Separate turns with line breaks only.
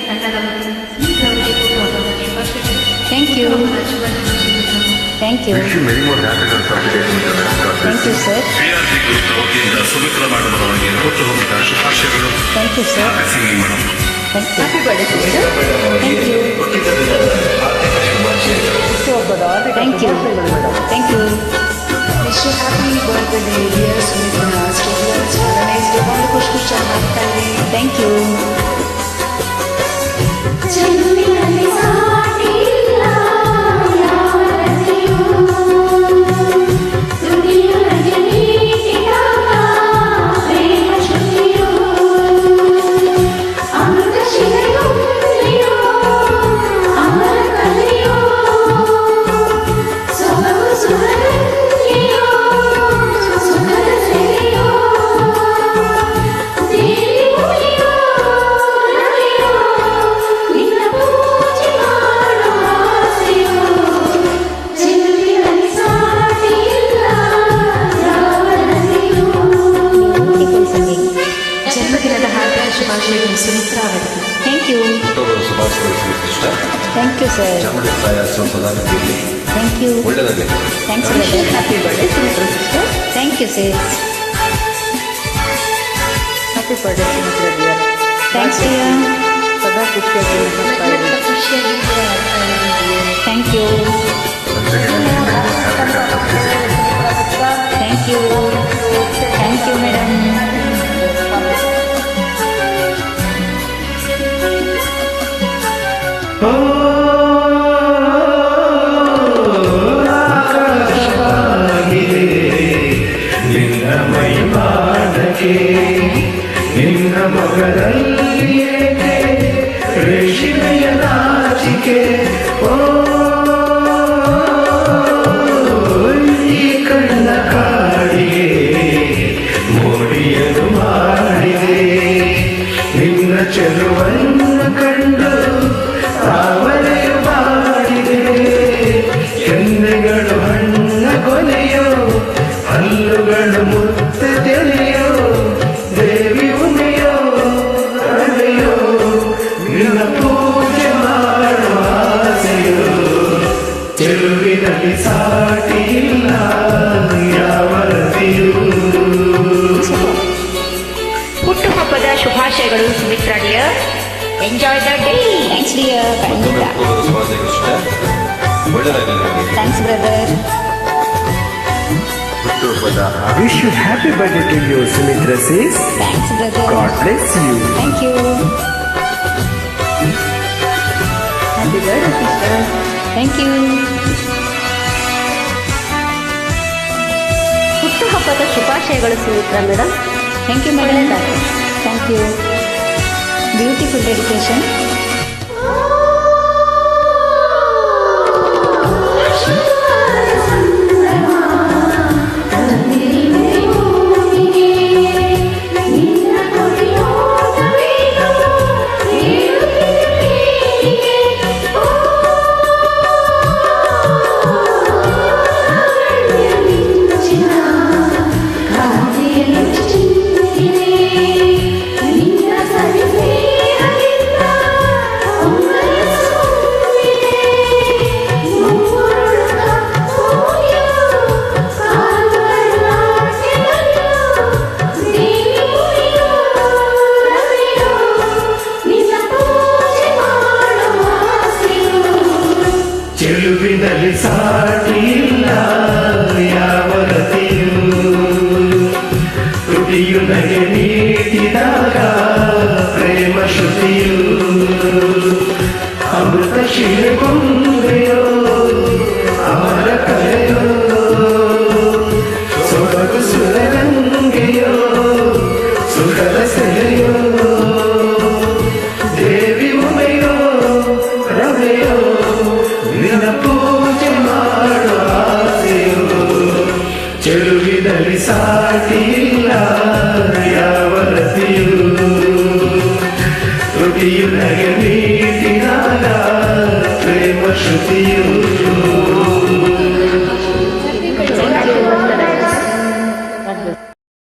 ತಂಡದ ವತಿಯಿಂದ ಈ ಗೌರವಕ್ಕೆ ಕೊಟ್ಟು
thank you. Thank you.
Wish you many more happy birthday.
Thank you sir.
PRG group ವತಿಯಿಂದ ಸುಮಿತ್ರಾ ಮೇಡಮ್ ಅವರಿಗೆ ಹುಟ್ಟುಹಬ್ಬದ ಶುಭಾಶಯಗಳು.
Thank you sir.
Singi madam.
Thank you.
Happy birthday
thank you. Thank you. Thank you.
Wish you happy birthday dear Sumitra. Students have a nice day. ಭಾಳ ಖುಷಿ ಆಗ್ತಾ ಇದೆ.
Thank you.
ಜನ್ಮದಿನದ ಹಾರ್ದಿಕ ಶುಭಾಶಯಗಳು ಸುಮಿತ್ರಾ ಅವರಿಗೆ.
Thank you.
ಶುಭಾಶಯಗಳು Srikrishna.
Thank you sir.
Chamundi ತಾಯ ಸದಾ ನಿಮ್ಮಲ್ಲಿ
ಥ್ಯಾಂಕ್ ಯು.
ಒಳ್ಳೆಯದಾಗಲಿ.
Thanks
happy birthday Sumitra sister.
Thank you sir.
Happy birthday Sumitra dear.
Thanks dear.
ಸದಾ ಖುಷಿಯಾಗಿ
thank you. Thank you. Thank you madam.
ನಿನ್ನ ಮೈಮಾನಕ್ಕೆ ನಿನ್ನ ಮಗದಲ್ಲಿ ರೇಷಿಮೆಯ ನಾಚಿಕೆ. ಓ ಈ ಕಣ್ಣ ಕಾಡಿಗೆ ಮೋಡಿಯನ್ನು ಮಾಡಿದೆ. ನಿನ್ನ ಚೆಲುವನ್ನು ಕಂಡು ತಾವರೆಯು ಮಾಡಿದೆ. ಕೆನ್ನೆಗಳು ಹಣ್ಣ ಕೊನೆಯೋ ಹಲ್ಲುಗಳು ಮುತ್ತ ತೆರೆಯೋ ದೇವಿ ಉಮೆಯೋ ಅಳೆಯೋ ನಿನ್ನ ಪೂಜೆ ಮಾಡುವ ಆಸೆಯೋ. ಚೆಲುವಿನಲ್ಲಿ ಸಾಟಿ ಇಲ್ಲ ಯಾವತ್ತಿಯೂ.
ಹುಟ್ಟುಹಬ್ಬದ ಶುಭಾಶಯಗಳು Sumitra dear. Enjoy the day.
Thanks dear. ಖಂಡಿತ.
ಶುಭಾಶಯಗಳು ಕೃಷ್ಣ. ಒಳ್ಳೆಯದಾಗಲಿ ನಿಮಗೆ.
Thanks brother.
ಹುಟ್ಟುಹಬ್ಬದ
Wish you happy birthday to you, Sumitra says.
Thanks brother.
God bless you.
Thank you.
Happy birthday sister.
Thank you.
ಹುಟ್ಟುಹಬ್ಬದ ಶುಭಾಶಯಗಳು Sumitra madam.
Thank you madam. Thank you. Beautiful dedication.
ಚೆಲುವಿನಲ್ಲಿ ಸಾಟಿ ಇಲ್ಲ ಯಾವತ್ತಿಯೂ. ತುಟಿಯು ನಗೆ ನೀಡಿದಾಗ ಪ್ರೇಮ ಶ್ರುತಿಯು ಅಮೃತ ಶಿಲೆಗೊಂದೆಯೋ ಅಮರ ಕಲೆಯೋ ಸೊಬಗು ಸುರಗಂಗೆಯೋ ಸುಖ